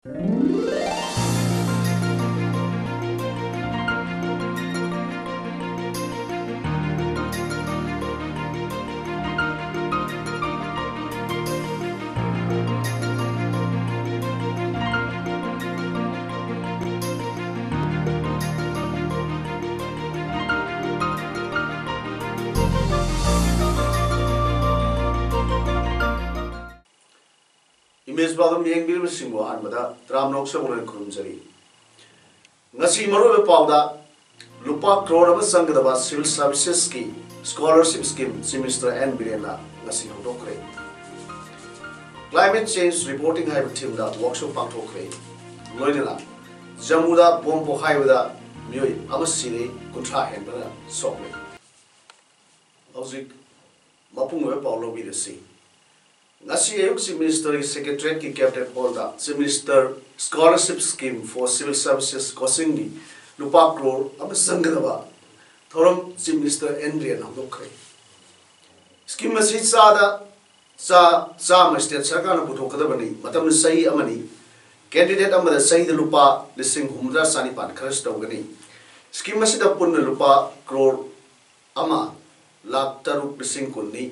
Image Paodam yang bir singwa anbada tramnok sa ulan kurumjari. Ngasi maru pauda lupa crore ama sangdaba civil services ki scholarship scheme semester N bilena ngasi hodokre. Climate change reporting hai team da workshop pangthokre. Loinela Jamuda bombo highway mioi ama sire kuntra henbada sokle. Hauzik mapung we paulo bi desi. Ngasi ayuk si Minister Secretariat ki Cabinet Hall da si Minister Scholarship Scheme for Civil Services kosing ni lupa crore ama sangdaba thoram si Minister Andrian hamdokre. Scheme masi sa state sarkar na puthokadabani matam sahi amani candidate amada sahi da lupa lising humdra sani pan kharas tawgani. Scheme masi da punna lupa crore ama lakh taruk lising kunni.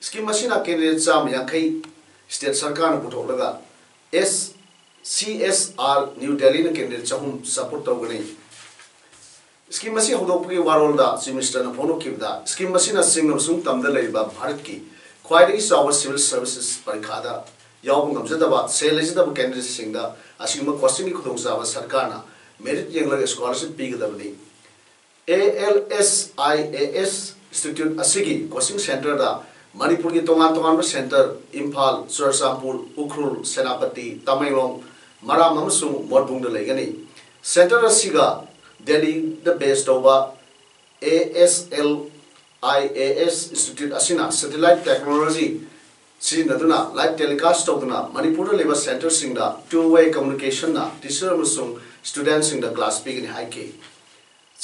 Scheme machine candidate sam yankai state sarkar na putholaga CSR New Delhi na candidate chahum support tawgani. Scheme machine hodokpagi warol da semester na phono kibda scheme machine singam sung tamda leiba bharat ki khwaidagi sawa civil services parikha da yawbung ngamjadaba selejidaba candidate singda asigma question ki khudongsa sarkar na merit yenglaga scholarship pigadabani. ALSIAS Institute asigi coaching center da Manipur ki tongan center Imphal, Churachandpur, Ukhrul, Senapati, Tamenglong, Maram amasung Morbung da leigani. Center asiga Delhi the based over ASLIAS Institute asina satellite technology sinaduna live telecast tawduna Manipur da leba center singda two-way communication na teacher amasung students singda class pigani haike.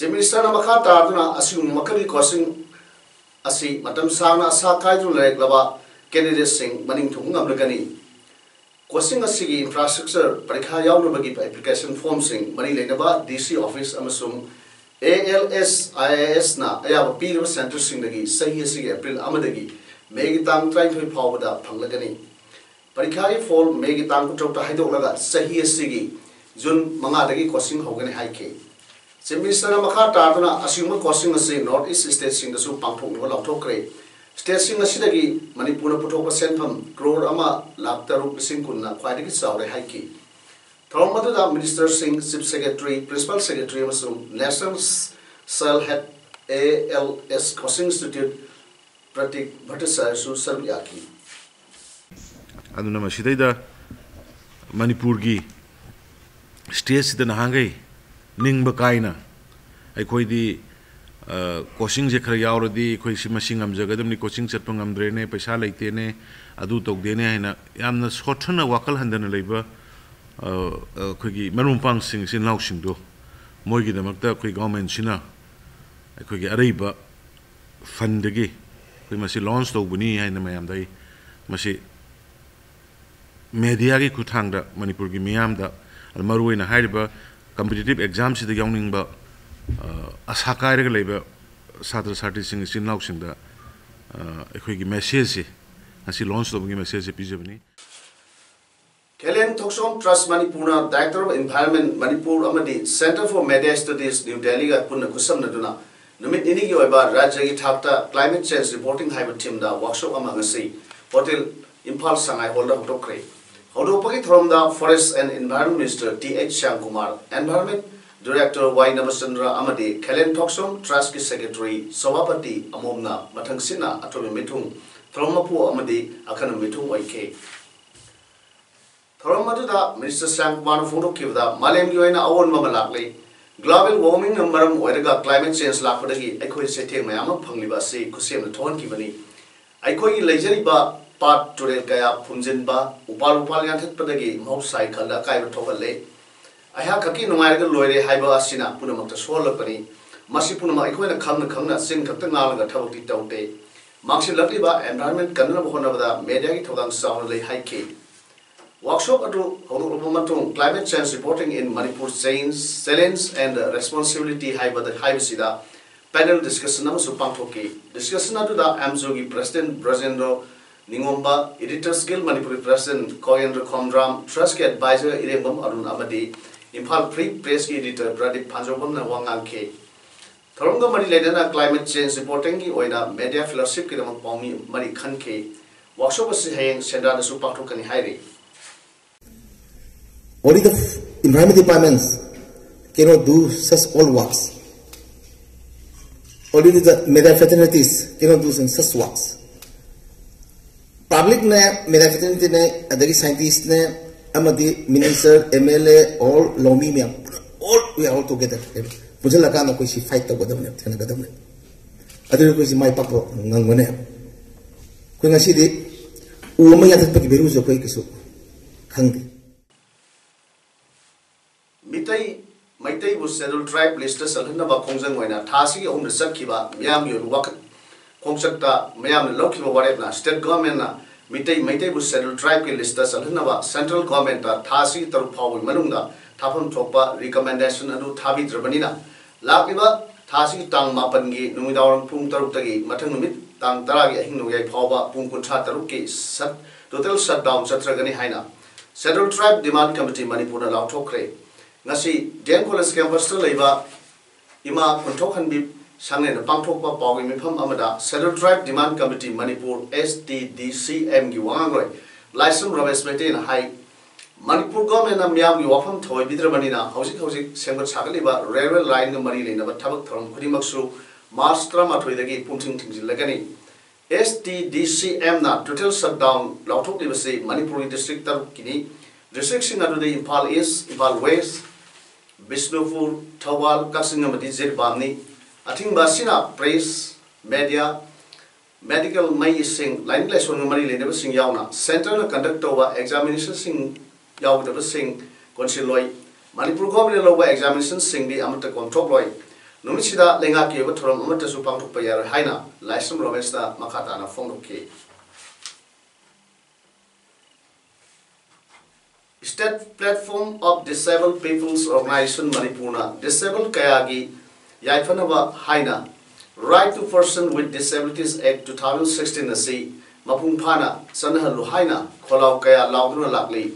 Minister na makha tarduna asigu makari coaching asi matam sangna asa kaidru lek laba candidates sing maning thung ngamlagani coaching asigi infrastructure parikha yawnabagi application form sing mani lenaba DC office amasung ALSIAS na ayaba pir center sing dagi sahi asigi April amadagi May tang 35 phawda phanglagani parikha gi form May tang kutrota haidolaga sahi asigi June manga dagi coaching hogani haike. Minister makha tarduna asingma coaching asi North East state sing dasu pangthok no lauthokre state sing asidagi Manipur puthokpa senpham crore ama lakh taruk sing kunna khwaidagi chawre haiki thormadu da minister sing chief secretary principal secretary amasung national cell head ALS coaching institute pratik bhattacharya su sarvyaki aduna masidaida Manipur gi state sida nahangai Ning Bakaina, I could coaching the Krayaldi, Kosimashing am Zagadam, coaching Sepangam Drene, Pesala Tene, Adutok Dene, and Yamna Scotchana Wakal Handan labor, Quiggy Marumpang sings in Lausing do. Moigi the Makta, Quig Omen China, I could get Araba Fandegi. We must see launch to Buni and the Mayam must see Mediagi Kutanga, Manipur Gimiamda, Almaru in a Hyderabad. Competitive exams the young ba asakair labor Saturday Saturday sing in Lausing the a message as he launched the message episode. Kelen Toksom Trust Manipur, Director of Environment Manipur Amadi, Center for Media Studies, New Delhi at Puna Kusam Naduna, Numit Inigioba, Rajagi Tapta, Climate Change Reporting Hybrid Team, the workshop among us, Hotel Impulse Sangai Holder of Tokre. Hodopaki from the Forest and Environment Minister T.H. Shankumar, Environment Director Y. Namasandra Amadi, Kelen Toksom, Trust Secretary, Sawapati, Amomna, Matangsina, Atomi Mitung, Thromapu Amadi, Akana Mitung YK. Thoromatuda, Minister Shankumar Fundo Kivda, Malem Yoina Awon Mamalakli, Global Warming Numberum, Wedega Climate Change Lapadi, Eko Setting Mayama Panglibasi, Kusem the Ton Kivani. Iko Lajariba. Part to the Gaya Punjinba, Upal Upalian Padagi, Mouse Cycle, the Kaiba Topale. I have Kaki no Marigal Loy, Hyba Asina, Punamaka Swallopani, Masipuna, Equina Kamna, Sin Katanala, Tauti Taute, Maxi Lakiba, Environment Kanana Honava, Media Togan Sound Lay High Key. Workshop adu hodok climate change reporting in Manipur challenge and responsibility haibasida panel discussion amasu pangthoki discussion adu da amzogi president Brajendra Ningomba editors guild Manipuri president Koyendra Khomdram trust advisor Irembam Arun Amadi Imphal Free Press editor Pradip Panjobam na wangang ke Thorongga mari ledana climate change reporting gi oina media fellowship ki damang paumi mari khan ke workshop asi hayeng sendra da su pangthokani hairi. Only the environment departments cannot do such all works. Only the media fraternities cannot do such works. Public ne, media fraternity ne, adagi scientists ne, amadi minister, MLA, all lomi me, all we are all together. Pujala ka na koi si fight to godam ne, thena godam ne. Adu koi si mai pakro ngangone. Koi ngasi di uoma ya tat pagi beru jo koi kisu khangdi. Maitai bu scheduled tribe list salhna ba khongjang waina thasi om sakhiba myam yor wak khongchakta myam lokhiba warep na state government na maitai bu scheduled tribe ki list salhna ba central government ta thasi taru phawi manungda thapam thokpa recommendation adu thabi drabani na lakiba thasi tang mapan gi numidawang pung taruk tagi mathang numit tang tara gi ahing noyai phawba pung kuntha taruk ki total shutdown chatragani haina scheduled tribe demand committee Manipur na lauthokre ngasi Dam College campus ta leiba ima konthokhan bi sangne na pangthokpa pawgi mifam amada scheduled tribe demand committee Manipur STDCM gi wangroi laisum ramesh mete na hai Manipur government na myam gi wafam thoi bidramani na hojik sembat sagaliba railway line ga mari leina ba thabak thoram khurimaksu March 13 dagi pumthing thingjil lagani STDCM na total shutdown lauthok libase Manipur district tar kini district sing adu de Imphal East Imphal West Bishnupur, Thawal, Kaksingamadi, Zirbamni, Ating Basina, press, media, medical may sing, line lesson Mari Lena sing Yauna, Central conduct over examination sing Yaw the sing, Consiloi, Manipur government over examination sing the Amata Controloi, Numisida, Lengaki, Vatorum, Amata Supang Payar, Haina, Lysum Rovesta, Makatana, Fondoke. State Platform of Disabled People's Organization Manipurna Disabled Kayagi Yaifanaba Haina Right to Person with Disabilities Act 2016 asi Mapungpana Sanahalu Haina Kolau Kaya Lauduna Lakli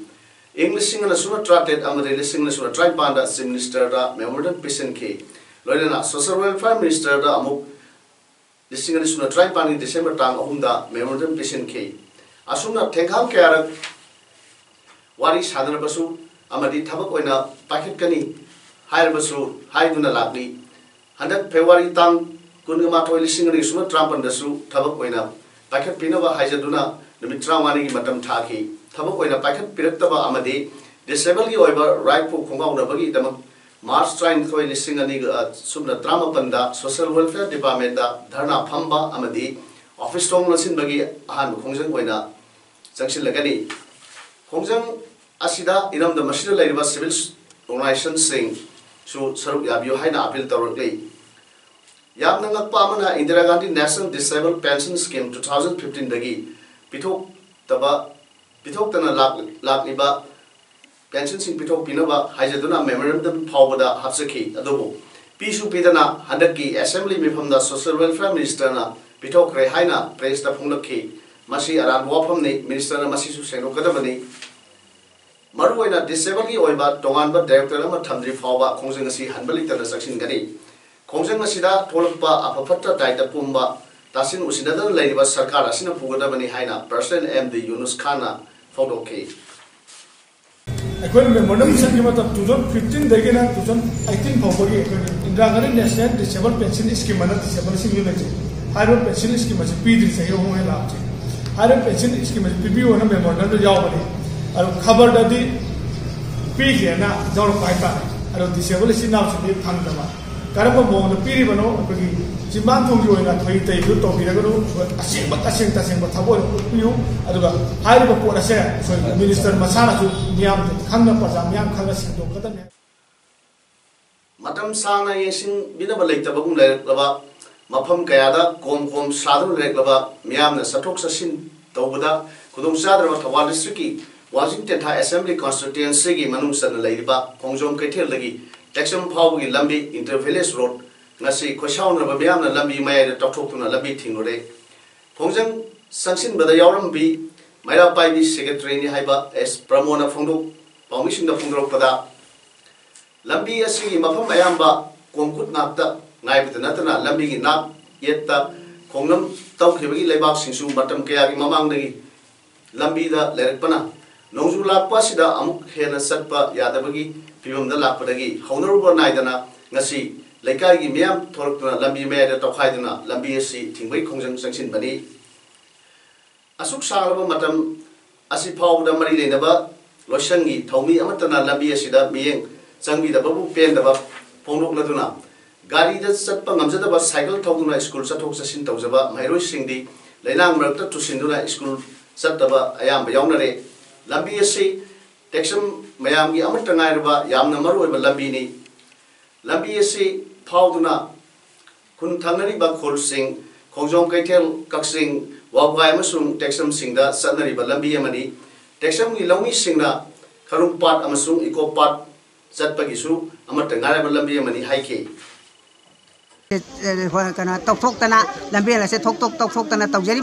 English and Suna Tracted Amade Lissing Suna Tripanda Sim Minister Memorandum Pisan K Loyana Social Welfare Minister Amuk Lissing and Suna Tripani December Tang Ohunda Memorandum Pisan K Asuna Tengham Kaya Wari Sadana Basu, Amadi Tabakoina, Packet Kani, Hire Basu, Haiduna Lakli, 100 February Tang, Kunamato listening to Suma Trump and the Su, Tabakoina, Packet Pinova Hajaduna, the Mitramani Matam Taki, Tabakoina, Packet Pirataba Amadi, Disabled over right for Konga Nabagi, the March trying to listening at Sumna Drama Panda, Social Welfare Department, Dharna Pamba Amadi, Office Tom Lasin Bagi, Han Kongsan Koina, Sanction Lagani. Kongjang asida inam the machine labor civil organization sing so saruk yabyo haina appeal tawrli yam nangak pamana Indira Gandhi National Disabled Pension Scheme 2015 dagi pithok tana lak liba pension sing pithok pinaba haijaduna memorandum phawbada hapsaki adobo pisu pidana handaki assembly mifamda social welfare minister na pithok re haina press ta phunglakhi Masi aran wafam ni minister na masi su sengro kadabani maruina disabled ki oiba tongan ba director ma thamdri phawba khongjang asi hanbalik ta saksin gani khongjang asida tholpa apapatta daita pumba tasin usinada leiba sarkar asina pugadabani haina president MD Yunus Khana photo ke Akon memorandum mission ki matlab 2015 dege na 2018 phawbagi Indira Gandhi National Disabled Pension Scheme mana disabled sing yun leje haro pension scheme ma pidri sahi ho hai labje haro pension scheme ma pibi ona memorandum do jaw bani aro khabar dadi pige na jaw pai ta aro disabled si naam se thang daba karaba mo na piri bano apagi jimban thong jo na thoi tai do to bira go asing ba thabo piu aduga haro ba pora se so minister masana su niam khang na pa niam khang na sing do kadam matam sana yesing bina ba leita bagum le laba mafam kayada kom sadru leklaba miyamna sathok sasin tawbada khudong sadra thawal district ki Wangjing Tentha assembly constituency की मनुंग सन लेरिबा खोंगजोम कैथेल लगी टेक्सम फाव की लंबी intervillage road ngasi khosaun na babiam na lambi mai da tok tu na lambi thingore khongjang sangsin bada yawram bi maira pai bi secretary ni haiba s pramona phongdu permission da phongdro pada lambi asi gi mafam ayamba kongkut nakta ngai bita natana lambi gi nak yetta khongnam taw khibagi leibak singsu matam kaya gi mamang dagi lambi da lerakpana nongju lakpa sida amuk hena satpa yadabagi pibam da lakpa dagi haunaruba naidana ngasi लेकाई की मियाम थोरक्तुना लंबी में तौखाइदुना लंबी असि थिंगबै खोंजंग संगसिन बनी असुक सागब मतम असि फावदा मरि लेनबा लोशंगी थौमी अमतना लंबी असिदा मियें चंगबिदबबु पेंदबा फोंदोकलदुना गाड़ी द चटपा ngamjadaba साइकिल थौदुना स्कूल चथोक चसिन तौजबा माइरोइ सिंगदी लेनांग मरकता तुसिनदुना स्कूल चटबा अयाम यावनरे लंबी असि टेक्सम मयामगी अमत ngairba yamna maruoiba lambini lambi asi फाउदुना खुन थांगरी बा खोल सिंग खोंजोम कैथेल कक्सिंग वावगाय अमसुंग टेक्सम सिंगदा सनरी बा लंबी अमनी टेक्सम की लौमी सिंगना खरुम पाट अमसुंग इको पाट चटपगिसु अमत ngaira बा लंबी अमनी हाइके kana tokthokna lambela se tokthokna tawjari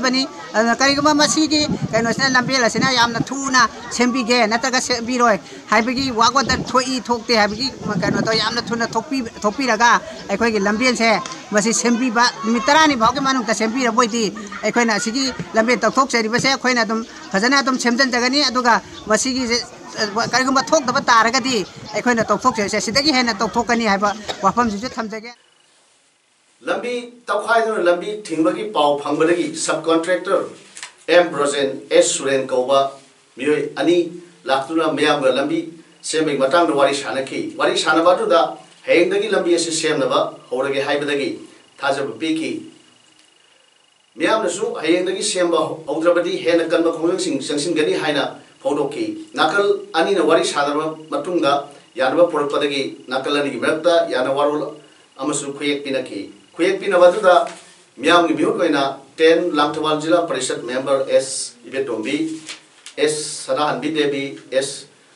karigama masigi kanosna lambela sina yamna thuna sembige nataga sembiroi haibigi wagwada thoi thokte haibigi kano to yamna thuna thokpi raga aikoi gi lambel se masi sembi ba mitarani bhauge manung ta sembi ra boidi aikoi na sigi lambe tokthok seri base aikoi na dum khazana dum semjan jagani aduga masigi karigama thokdaba taragadi aikoi na tokthok se sidagi hena tokthokani haiba wafam ju thamjage लंबी तौखाइदुना लंबी थिंगबगी पाव फंगबदगी सब contractor M ब्रोजेन S Suren कौबा मियोय अनि लाक्तुना मयामगा लंबी सेमबे मतंग वारी सानकी वारी सानबादुदा हेंगदगी लंबी असे सेमनबा हौरगे हाइबदगी थाजब Peaky मयामनसु हेंगदगी सेमबा हौद्रबदी हेन कनबा खोंजंग संसिनगनी हाइना फोडोकी नाकल अनि न वारी सानबा मतुंगा यानबा पोरपदगी नाकल अनि मरक्ता याना वारोल अमसु खुयेक पिनकी खुयेक पिनबदुदा मियाम की मिहुत कोइना 10 लांगथवाल जिला परिषद मेंबर एस इबेटोंबी एस सदाहनबी देवी एस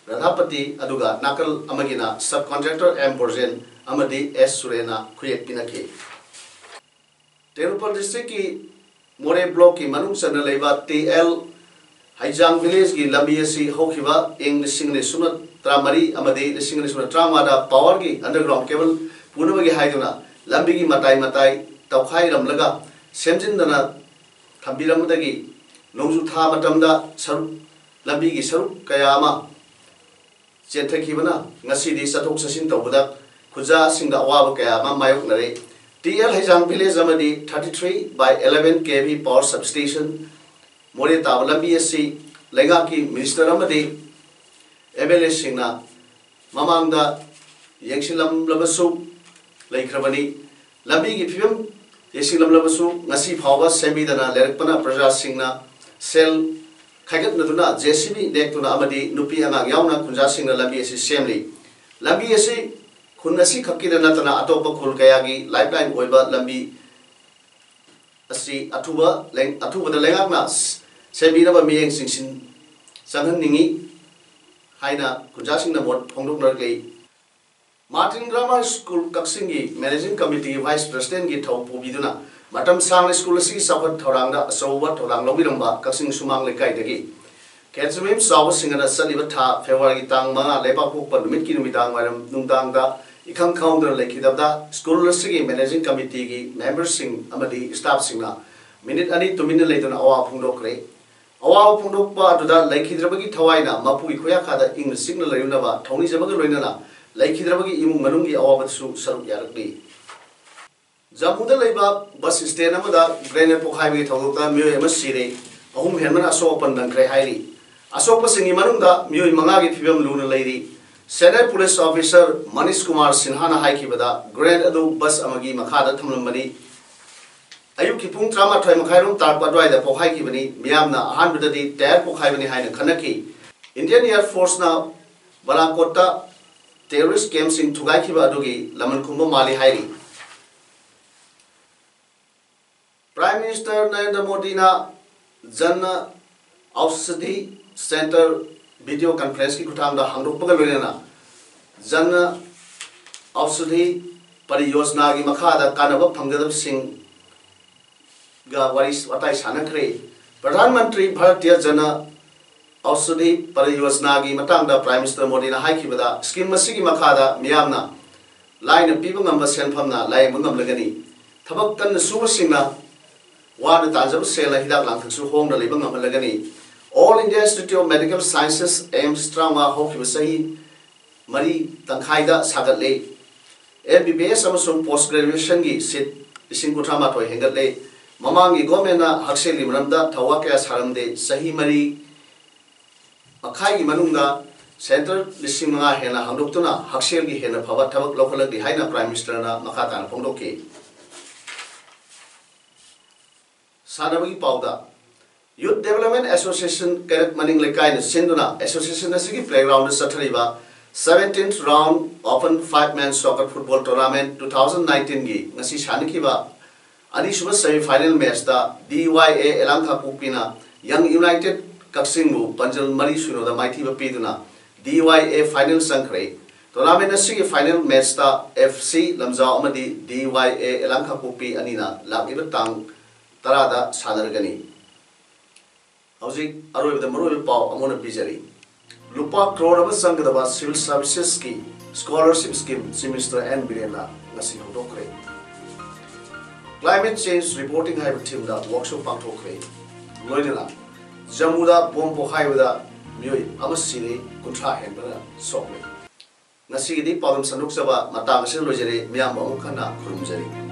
राधापति अदुगा नाकल अमगिना सब कॉन्ट्रैक्टर एम बोर्जेन अमदी एस सुरेना खुयेक पिनकी तेरुपल डिस्ट्रिक्ट की मोरे ब्लॉक की मनुंग सन लेबा टीएल हाइजांग विलेज की लंबी असि होखिबा इंग लिसिंग सुनत त्रामरी अमदी लिसिंग सुनत त्रामादा पावर की अंडरग्राउंड केबल पुनबगी हाइदुना लंबी की मताई मताई तौखाई रमलगा सेमजिनदना थंबिरमदगी नोंजु था मतमदा सरुप लंबी की सरुप कयामा चेंथखिबना ngasi sathok sasin tawbada khuja singda awaब कयामा मायोकनरे टीएल हाइजांग विलेज अमदी 33/11 kV पावर सबस्टेशन मोरे ताब लंबी असि लेगा की मिनिस्टर अमदी एमएलए सिंगना ममांगदा येंगसिलम लबसु लेख्रबनी लंबी की फिल्म येंगसिलम लबसु ngasi फावबा सेमीदना लेरकपना प्रजा सिंगना सेल खाइगतनदुना जेसीबी नेक्तुना अमदी नुपी अंगांग यावना खुंजा सिंगना लंबी असि सेमली लंबी असि खुनसी खक्किना नतना अतोप खुल कयागी लाइफलाइन ओइबा लंबी असि अथुबदा लेंगाकना सेमीनबा मियेंग सिंसिन संहननिंगी हाइना खुंजा सिंगना मोट फोंदोकनरगै मार्टिन ग्रामर स्कूल कक्सिंगी मैनेजिंग कमिटी वाइस प्रेसिडेंट की थौ पुबिदुना मतम सांग स्कूल असि सफत थौरांगदा असौबा थौरांग लौबिरंबा कक्सिंग सुमांग लेकाइदगी केजमेम साव सिंगना सलिबा था फेब्रुवारी तांग मंगा लेबा पोकपा नुमित की नुमिदांग वारम नुंदांगदा इखंग खाउंदर लेखिदबदा स्कूल असि मैनेजिंग कमिटी की मेंबर सिंग अमदी स्टाफ सिंगना मिनिट अनि तुमिन लेदुना अवा फुंदोकरे अवा फुंदोकपा अदुदा लेखिद्रबगी थवाइना मपुगी खोया खादा इंग सिंगना लयुनबा थौनी जबगा लोइनना लेखिद्रबगी इमुंग मनुंगी अवाबसु सरुप यारकली जम्मूदा लेबा बस स्टैंड अमदा ग्रेनेड पोखाइबगी थौदोकता मियोय अमा सिरे अहुम हेनमना असोपन दंखरे हाइरी असोपसिंगी मनुंगदा मियोय मंगागी फिबम लुना लेरी senior police officer Manish Kumar सिन्हाना हाइखिबदा ग्रेनेड अदु बस अमगी मखादा थमलमबनी अयुक की पुंग 13 मखाइरोम तारपा द्वाइदा पोखाइखिबनी मियामना अहानबददी टायर पोखाइबनी हाइना खनकी इंडियन एयर फोर्स ना बलाकोटा टेररिस्ट कैम्प सिंह थुगाइखिबा अदुगी लमन खुंबा माली हाइरी प्राइम मिनिस्टर नरेंद्र मोदी ना जन औषधि सेंटर वीडियो कॉन्फ्रेंस की खुटांग दा हांगदोकपगा लोइना जन औषधि परियोजना की मखादा कानब फंगदब सिंह गा वारिस वाताई सानखरे प्रधानमंत्री भारतीय जन औषधि परियोजना की मतंगदा प्राइम मिनिस्टर मोदी ना हाइखिबदा स्कीम मसिगी मखादा मियामना लाइन पीबा ngamba senphamna lai mungam lagani thabak kan subasingna wan tanjab sela hidak lang thaksu hong da lebang ngam lagani All India Institute of Medical Sciences aims strama hokiba sahi mari tangkhaida sagatle MBBS amasung post graduation gi sit ising kuthama thoi hengatle mamangi government na hakseli manamda thawa kya saramde sahi mari akhai gi manungda Center listing nga hena hangdoktuna haksel gi hena phaba thabak lokhalak di haina Prime Minister na makhata na phongdoki sanabagi pauda Youth Development Association karak maning lekai na sinduna association na sigi playground sa thariba 17th round open 5-man soccer football tournament 2019 gi ngasi shanikiba ani suba semi final match da DYA elangkha pupina Young United Kaksingu Panjal Mari Suno da Mighty Bapiduna DYA final sankre tournament na sige final match da FC Lamjao amadi DYA elangkha pupi anina lagiba tang tarada sadargani hauji aroibda maroi pau amona bijari lupa crore aba sangdaba civil services ki scholarship scheme semester and birena ngasi hodokre climate change reporting hai team da workshop pangthokre loinela jamuda bombo haibada mioi amasini kuntra henbara sokle ngasi di paudam sanuk saba matang sin lojere miyam amukhana khurumjari